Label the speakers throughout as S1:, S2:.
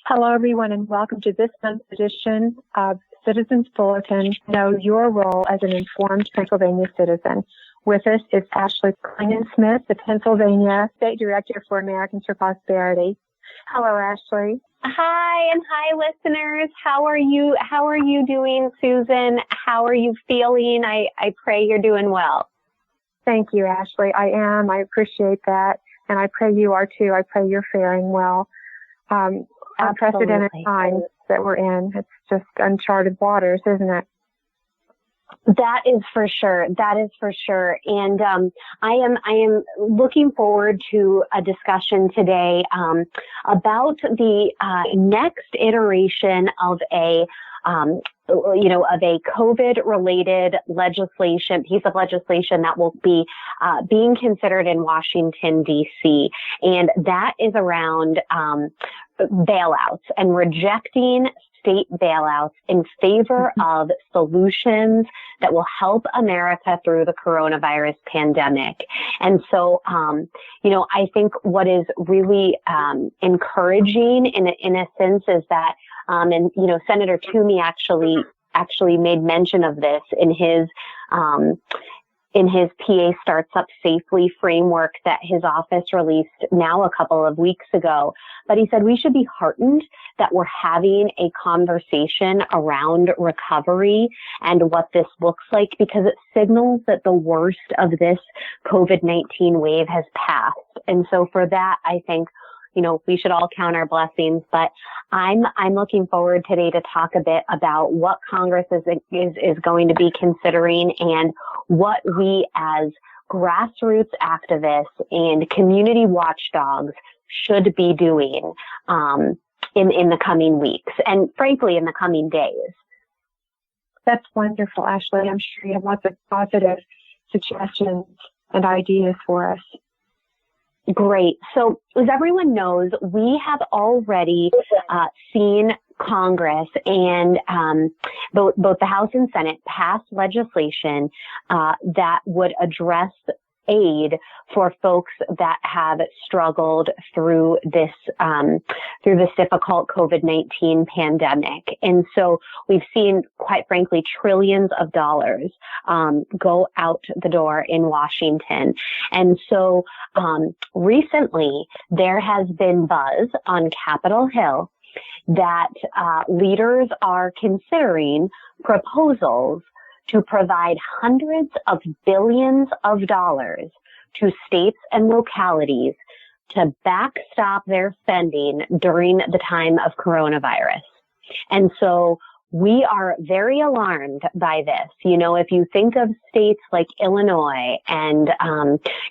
S1: Hello, everyone, and welcome to this month's edition of Citizens Bulletin, Know Your Role as an Informed Pennsylvania Citizen. With us is Ashley Klingon-Smith, the Pennsylvania State Director for Americans for Prosperity. Hello, Ashley.
S2: Hi, and hi, listeners. How are you? How are you doing, Susan? How are you feeling? I pray you're doing well.
S1: Thank you, Ashley. I am. I appreciate that. And I pray you are too. I pray you're faring well. Unprecedented times that we're in. It's just uncharted waters, isn't it?
S2: That is for sure. That is for sure. And I am looking forward to a discussion today about the next iteration of a COVID-related legislation, piece of legislation that will be being considered in Washington, D.C. And that is around bailouts and rejecting state bailouts in favor of solutions that will help America through the coronavirus pandemic. And so, I think what is really encouraging in a sense is that, Senator Toomey actually made mention of this in his PA Starts Up Safely framework that his office released now a couple of weeks ago. But he said we should be heartened that we're having a conversation around recovery and what this looks like, because it signals that the worst of this COVID-19 wave has passed. And so for that, I think, we should all count our blessings, but I'm looking forward today to talk a bit about what Congress is going to be considering and what we as grassroots activists and community watchdogs should be doing in the coming weeks and frankly in the coming days.
S1: That's wonderful, Ashley. I'm sure you have lots of positive suggestions and ideas for us.
S2: Great. So as everyone knows, we have already seen Congress and both the House and Senate pass legislation that would address aid for folks that have struggled through this difficult COVID-19 pandemic. And so we've seen, quite frankly, trillions of dollars go out the door in Washington. And so recently there has been buzz on Capitol Hill that leaders are considering proposals to provide hundreds of billions of dollars to states and localities to backstop their spending during the time of coronavirus. And so we are very alarmed by this. If you think of states like Illinois and,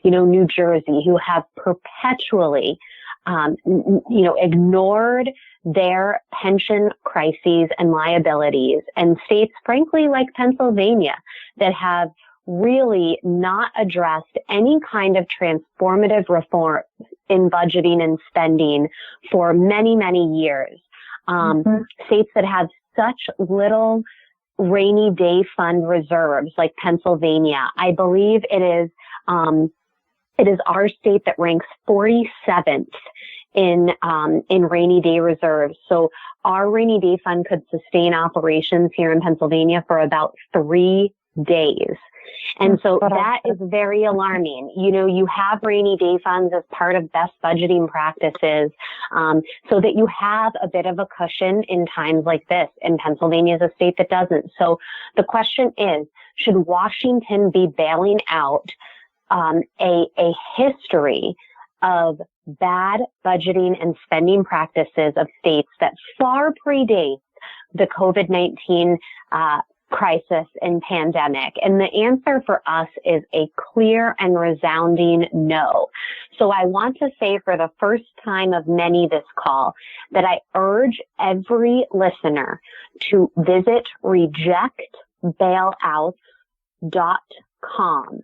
S2: New Jersey, who have perpetually ignored their pension crises and liabilities, and states, frankly, like Pennsylvania, that have really not addressed any kind of transformative reform in budgeting and spending for many, many years. States that have such little rainy day fund reserves, like Pennsylvania. I believe it is our state that ranks 47th in rainy day reserves. So our rainy day fund could sustain operations here in Pennsylvania for about 3 days. And so that is very alarming. You have rainy day funds as part of best budgeting practices, so that you have a bit of a cushion in times like this. And Pennsylvania is a state that doesn't. So the question is, should Washington be bailing out a history of bad budgeting and spending practices of states that far predate the COVID-19 crisis and pandemic? And the answer for us is a clear and resounding no. So I want to say for the first time of many this call that I urge every listener to visit rejectbailouts.com.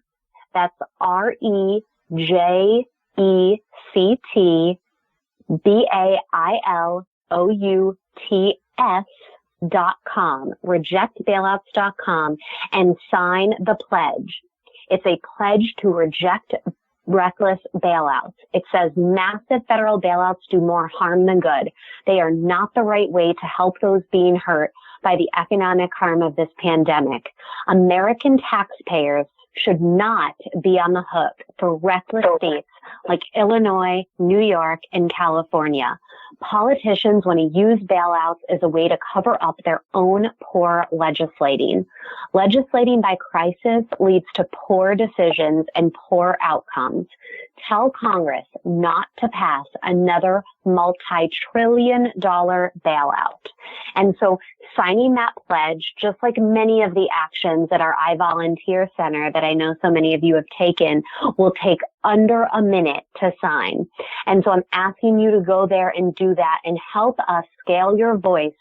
S2: That's rejectbailouts.com, rejectbailouts.com, and sign the pledge. It's a pledge to reject reckless bailouts. It says massive federal bailouts do more harm than good. They are not the right way to help those being hurt by the economic harm of this pandemic. American taxpayers should not be on the hook for reckless states like Illinois, New York, and California. Politicians want to use bailouts as a way to cover up their own poor legislating. Legislating by crisis leads to poor decisions and poor outcomes. Tell Congress not to pass another multi-trillion-dollar bailout. And so signing that pledge, just like many of the actions at our I Volunteer Center that I know so many of you have taken, will take under a minute to sign. And so I'm asking you to go there and do that and help us scale your voice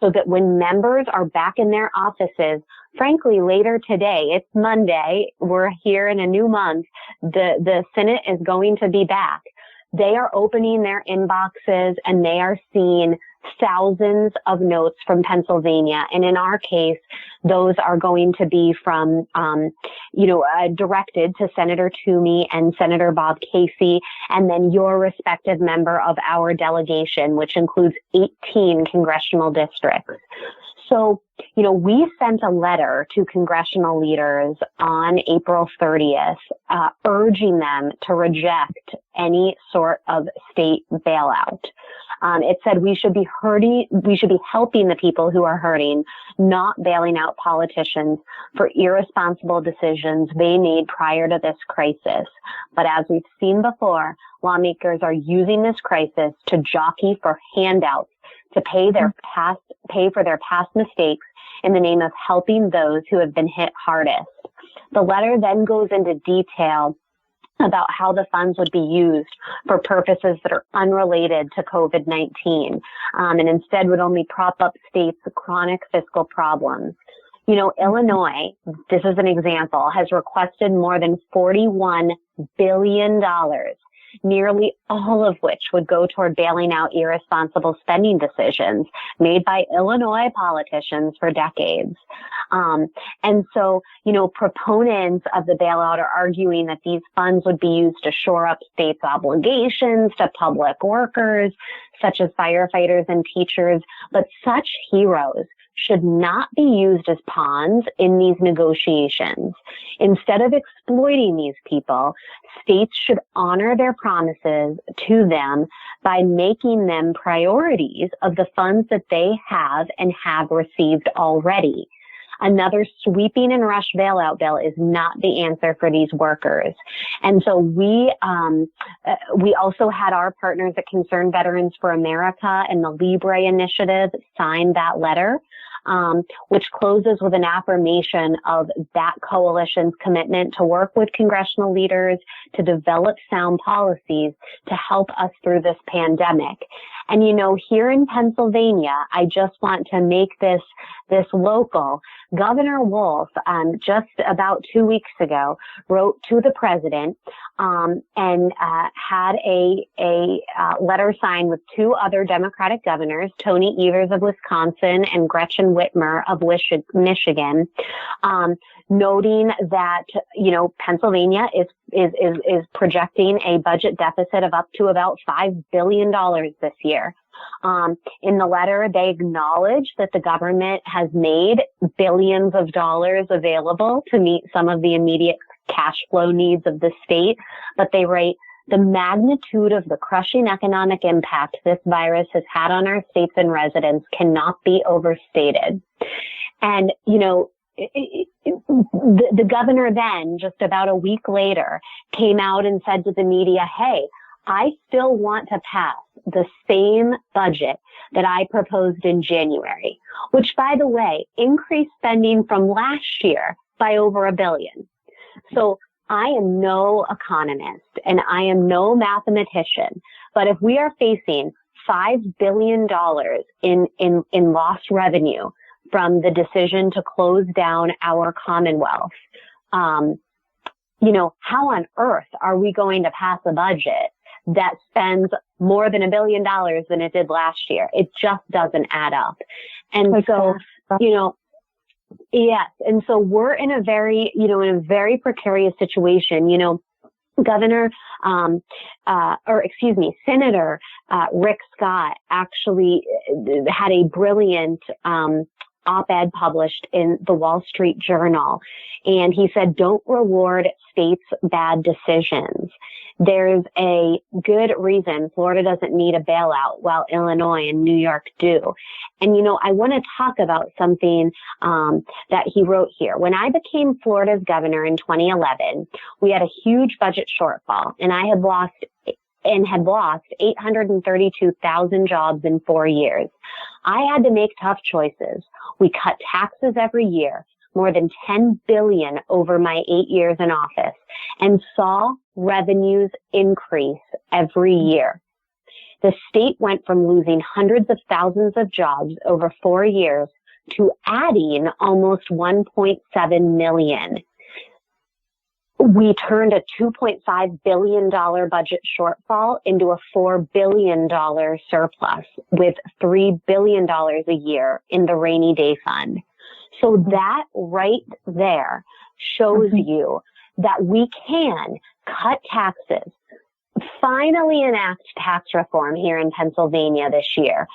S2: so that when members are back in their offices, frankly, later today, it's Monday, we're here in a new month, the Senate is going to be back. They are opening their inboxes and they are seeing thousands of notes from Pennsylvania. And in our case, those are going to be from, directed to Senator Toomey and Senator Bob Casey, and then your respective member of our delegation, which includes 18 congressional districts. So, we sent a letter to congressional leaders on April 30th, urging them to reject any sort of state bailout. It said we should be helping the people who are hurting, not bailing out politicians for irresponsible decisions they made prior to this crisis. But as we've seen before, lawmakers are using this crisis to jockey for handouts to pay for their past mistakes in the name of helping those who have been hit hardest. The letter then goes into detail about how the funds would be used for purposes that are unrelated to COVID-19, and instead would only prop up states' chronic fiscal problems. Illinois, this is an example, has requested more than $41 billion, nearly all of which would go toward bailing out irresponsible spending decisions made by Illinois politicians for decades. And so, proponents of the bailout are arguing that these funds would be used to shore up states' obligations to public workers, such as firefighters and teachers, but such heroes should not be used as pawns in these negotiations. Instead of exploiting these people, states should honor their promises to them by making them priorities of the funds that they have and have received already. Another sweeping and rush bailout bill is not the answer for these workers. And so we also had our partners at Concerned Veterans for America and the Libre Initiative sign that letter, which closes with an affirmation of that coalition's commitment to work with congressional leaders to develop sound policies to help us through this pandemic. And, here in Pennsylvania, I just want to make this local. Governor Wolf, just about 2 weeks ago, wrote to the president, and had a letter signed with two other Democratic governors, Tony Evers of Wisconsin and Gretchen Whitmer of Michigan, noting that, Pennsylvania is projecting a budget deficit of up to about $5 billion this year. In the letter, they acknowledge that the government has made billions of dollars available to meet some of the immediate cash flow needs of the state, but they write, the magnitude of the crushing economic impact this virus has had on our states and residents cannot be overstated. And, the governor then, just about a week later, came out and said to the media, hey, I still want to pass the same budget that I proposed in January, which, by the way, increased spending from last year by over $1 billion. So I am no economist and I am no mathematician, but if we are facing $5 billion in lost revenue from the decision to close down our Commonwealth, how on earth are we going to pass a budget that spends more than $1 billion than it did last year? It just doesn't add up. And yes. And so we're in a very precarious situation. Senator Rick Scott actually had a brilliant op-ed published in the Wall Street Journal. And he said, don't reward states' bad decisions. There's a good reason Florida doesn't need a bailout while Illinois and New York do. And, I want to talk about something that he wrote here. When I became Florida's governor in 2011, we had a huge budget shortfall, and I had lost 832,000 jobs in 4 years. I had to make tough choices. We cut taxes every year, more than $10 billion over my 8 years in office, and saw revenues increase every year. The state went from losing hundreds of thousands of jobs over 4 years to adding almost 1.7 million. We turned a $2.5 billion budget shortfall into a $4 billion surplus with $3 billion a year in the rainy day fund. So that right there shows you that we can cut taxes, finally enact tax reform here in Pennsylvania this year,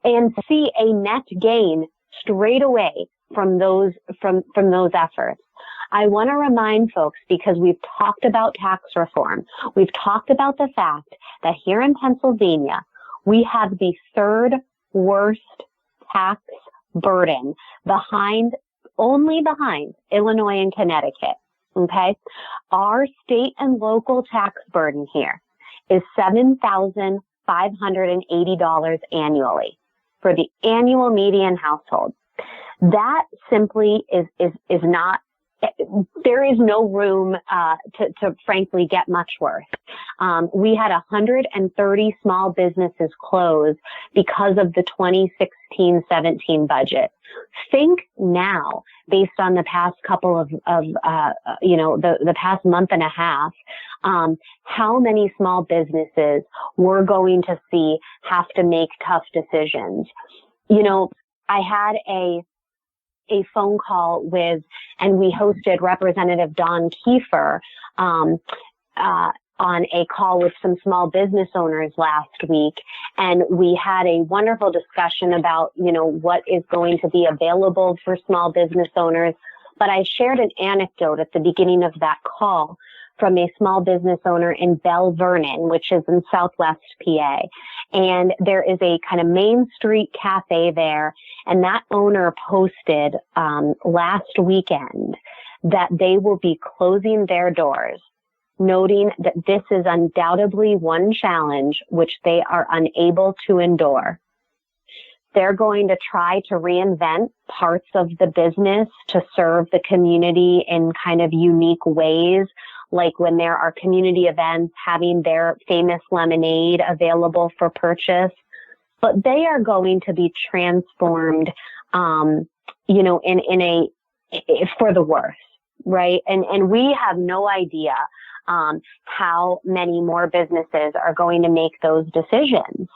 S2: and see a net gain straight away from those efforts. I want to remind folks, because we've talked about tax reform, we've talked about the fact that here in Pennsylvania, we have the third worst tax burden only behind Illinois and Connecticut. Okay. Our state and local tax burden here is $7,580 annually for the annual median household. That simply is not, there is no room to frankly get much worse. We had 130 small businesses close because of the 2016-17 budget. Think now, based on the past couple of the past month and a half, how many small businesses we're going to see have to make tough decisions. I had a phone call with, and we hosted Representative Don Kiefer on a call with some small business owners last week. And we had a wonderful discussion about, what is going to be available for small business owners. But I shared an anecdote at the beginning of that call from a small business owner in Bell Vernon, which is in Southwest PA. And there is a kind of Main Street cafe there. And that owner posted last weekend that they will be closing their doors, noting that this is undoubtedly one challenge which they are unable to endure. They're going to try to reinvent parts of the business to serve the community in kind of unique ways, like when there are community events, having their famous lemonade available for purchase. But they are going to be transformed, for the worse, right? And we have no idea how many more businesses are going to make those decisions.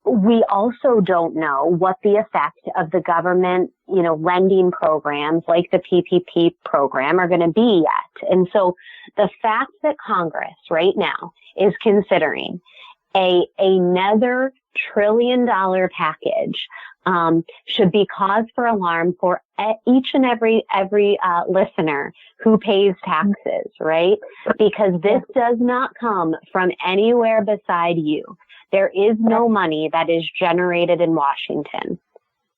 S2: We also don't know what the effect of the government, lending programs like the PPP program are going to be yet. And so the fact that Congress right now is considering another $1 trillion package should be cause for alarm for each and every listener who pays taxes, right? Because this does not come from anywhere beside you. There is no money that is generated in Washington.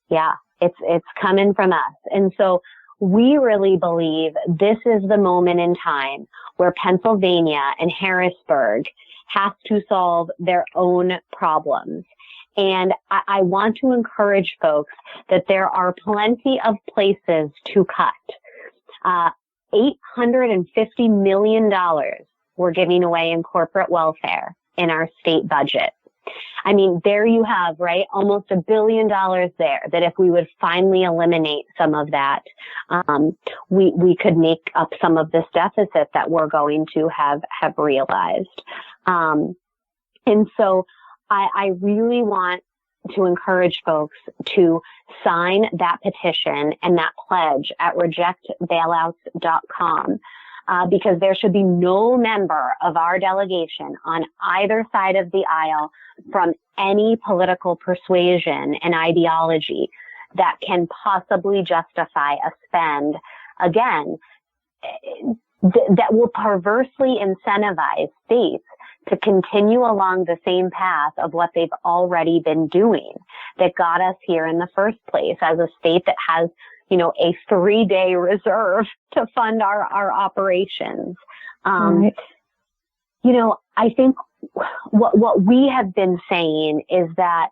S2: Yeah, it's coming from us. And so we really believe this is the moment in time where Pennsylvania and Harrisburg have to solve their own problems. And I want to encourage folks that there are plenty of places to cut. $850 million we're giving away in corporate welfare in our state budget. I mean, there you have, right, almost $1 billion there, that if we would finally eliminate some of that, we could make up some of this deficit that we're going to have realized. And so I really want to encourage folks to sign that petition and that pledge at rejectbailouts.com. Because there should be no member of our delegation on either side of the aisle from any political persuasion and ideology that can possibly justify a spend, again, that will perversely incentivize states to continue along the same path of what they've already been doing that got us here in the first place as a state that has, a 3-day reserve to fund our operations.
S1: Right.
S2: I think what we have been saying is that,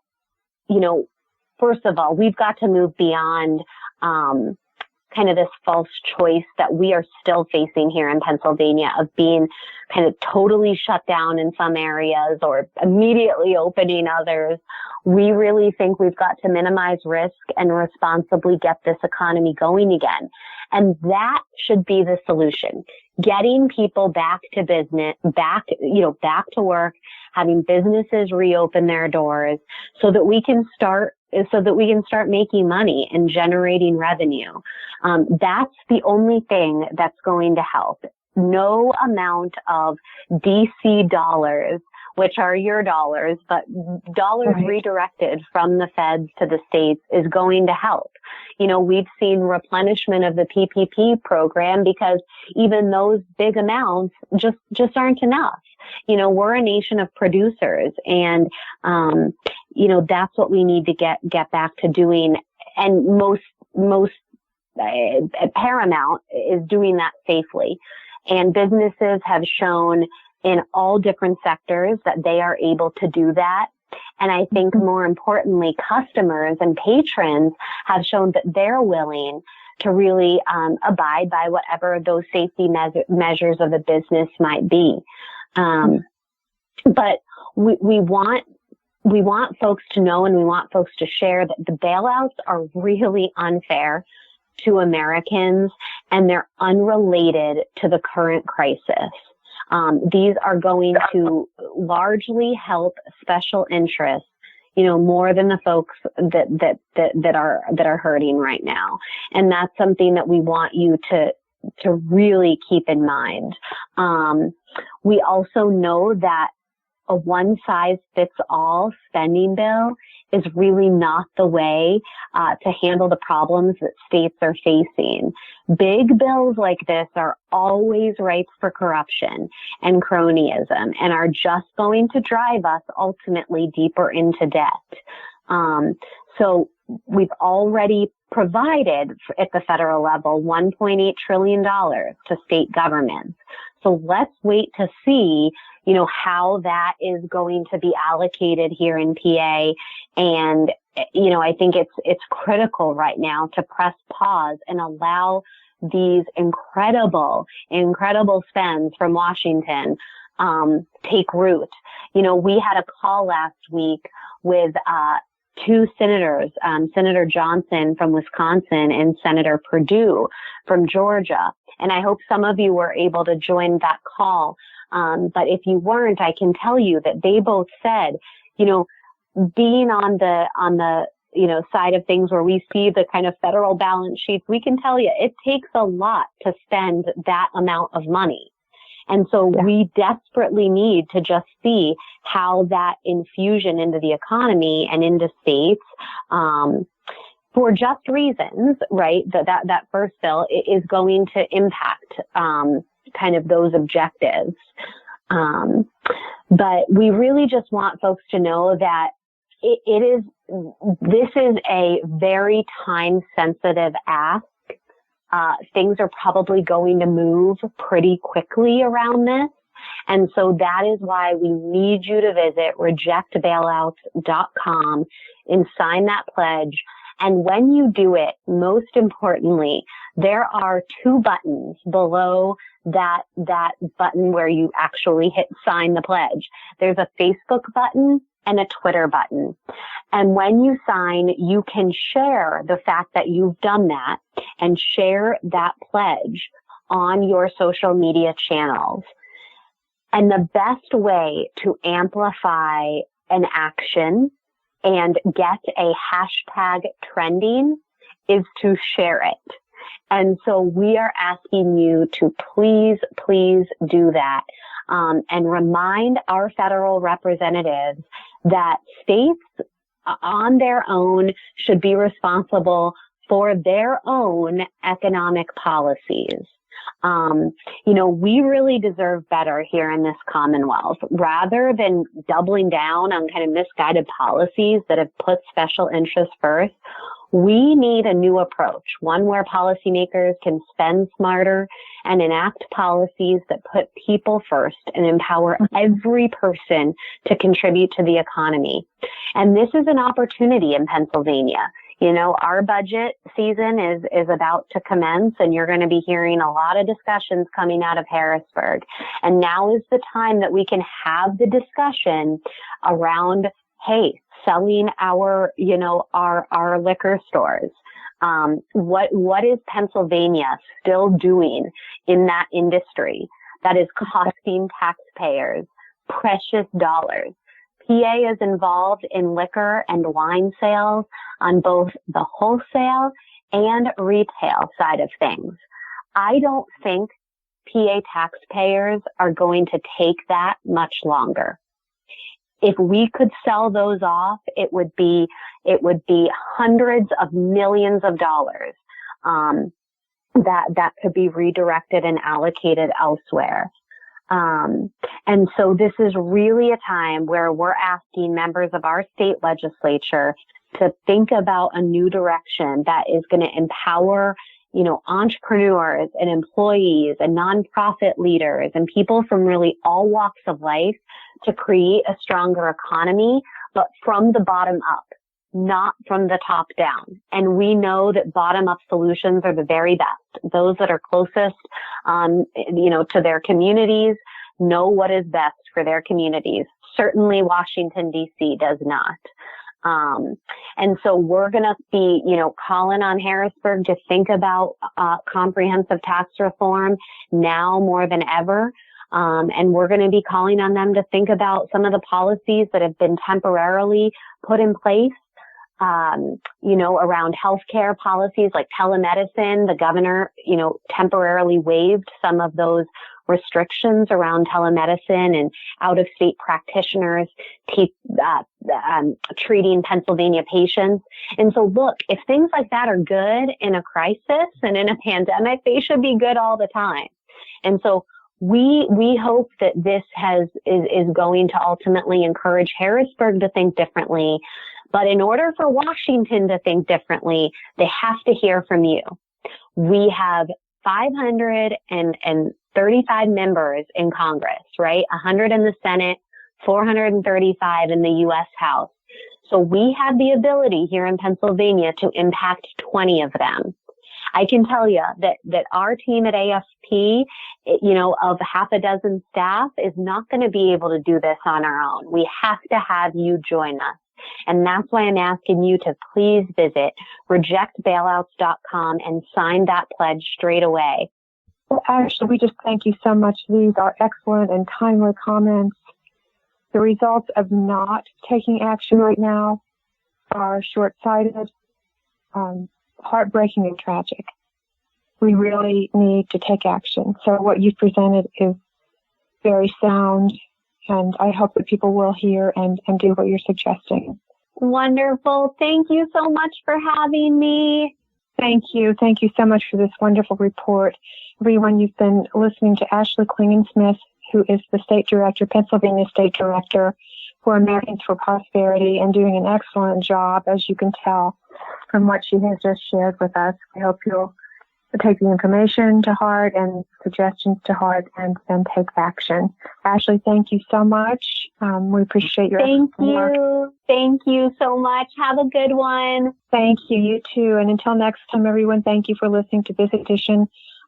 S2: first of all, we've got to move beyond, kind of this false choice that we are still facing here in Pennsylvania of being kind of totally shut down in some areas or immediately opening others. We really think we've got to minimize risk and responsibly get this economy going again. And that should be the solution. Getting people back to business, back to work, having businesses reopen their doors so that we can start making money and generating revenue. That's the only thing that's going to help. No amount of DC dollars, which are your dollars, but dollars
S1: right.
S2: redirected from the feds to the states is going to help. We've seen replenishment of the PPP program because even those big amounts just aren't enough. We're a nation of producers and, that's what we need to get back to doing. And most paramount is doing that safely. And businesses have shown in all different sectors that they are able to do that. And I think more importantly, customers and patrons have shown that they're willing to really abide by whatever those safety measures of the business might be. But we want folks to know and we want folks to share that the bailouts are really unfair to Americans and they're unrelated to the current crisis. These are going to largely help special interests, more than the folks that are hurting right now. And that's something that we want you to really keep in mind. We also know that a one-size-fits-all spending bill is really not the way to handle the problems that states are facing. Big bills like this are always ripe for corruption and cronyism and are just going to drive us ultimately deeper into debt. So we've already provided at the federal level $1.8 trillion to state governments. So let's wait to see, how that is going to be allocated here in PA. And, I think it's critical right now to press pause and allow these incredible spends from Washington, take root. We had a call last week with, two senators, Senator Johnson from Wisconsin and Senator Perdue from Georgia. And I hope some of you were able to join that call. But if you weren't, I can tell you that they both said, being on the side of things where we see the kind of federal balance sheets, we can tell you it takes a lot to spend that amount of money. And so we desperately need to just see how that infusion into the economy and into states, for just reasons, right? That first bill is going to impact, kind of those objectives. But we really just want folks to know that this is a very time sensitive ask. Things are probably going to move pretty quickly around this. And so that is why we need you to visit rejectbailouts.com and sign that pledge. And when you do it, most importantly, there are two buttons below that button where you actually hit sign the pledge. There's a Facebook button and a Twitter button. And when you sign, you can share the fact that you've done that and share that pledge on your social media channels. And the best way to amplify an action and get a hashtag trending is to share it. And so we are asking you to please, please do that. And remind our federal representatives that states on their own should be responsible for their own economic policies. We really deserve better here in this Commonwealth. Rather than doubling down on kind of misguided policies that have put special interests first, we need a new approach, one where policymakers can spend smarter and enact policies that put people first and empower every person to contribute to the economy. And this is an opportunity in Pennsylvania. Our budget season is about to commence, and you're going to be hearing a lot of discussions coming out of Harrisburg. And now is the time that we can have the discussion around, hey, selling our liquor stores. What is Pennsylvania still doing in that industry that is costing taxpayers precious dollars? PA is involved in liquor and wine sales on both the wholesale and retail side of things. I don't think PA taxpayers are going to take that much longer. If we could sell those off, it would be hundreds of millions of dollars that could be redirected and allocated elsewhere. And so this is really a time where we're asking members of our state legislature to think about a new direction that is going to empower, entrepreneurs and employees and nonprofit leaders and people from really all walks of life to create a stronger economy, but from the bottom up, not from the top down. And we know that bottom up solutions are the very best. Those that are closest, to their communities know what is best for their communities. Certainly Washington, D.C. does not. And so we're going to be, calling on Harrisburg to think about comprehensive tax reform now more than ever. And we're going to be calling on them to think about some of the policies that have been temporarily put in place, around healthcare policies like telemedicine. The governor, temporarily waived some of those restrictions around telemedicine and out-of-state practitioners treating Pennsylvania patients. And so look, if things like that are good in a crisis and in a pandemic, they should be good all the time. And so we hope that this is going to ultimately encourage Harrisburg to think differently. But in order for Washington to think differently, they have to hear from you. We have 535 members in Congress, right? 100 in the Senate, 435 in the U.S. House. So we have the ability here in Pennsylvania to impact 20 of them. I can tell you that our team at AFP, of half a dozen staff is not going to be able to do this on our own. We have to have you join us. And that's why I'm asking you to please visit rejectbailouts.com and sign that pledge straight away.
S1: Well, Ashley, we just thank you so much. These are excellent and timely comments. The results of not taking action right now are short-sighted, heartbreaking and tragic. We really need to take action. So what you've presented is very sound, and I hope that people will hear and do what you're suggesting.
S2: Wonderful. Thank you so much for having me.
S1: Thank you. Thank you so much for this wonderful report. Everyone, you've been listening to Ashley Klingon-Smith, who is the Pennsylvania State Director for Americans for Prosperity, and doing an excellent job, as you can tell from what she has just shared with us. We hope you'll take the information to heart and suggestions to heart and take action. Ashley, thank you so much. We appreciate your work.
S2: Thank you so much. Have a good one.
S1: Thank you. You too. And until next time, everyone, thank you for listening to this edition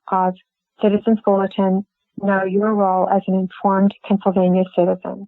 S1: of Citizens Bulletin. Know your role as an informed Pennsylvania citizen.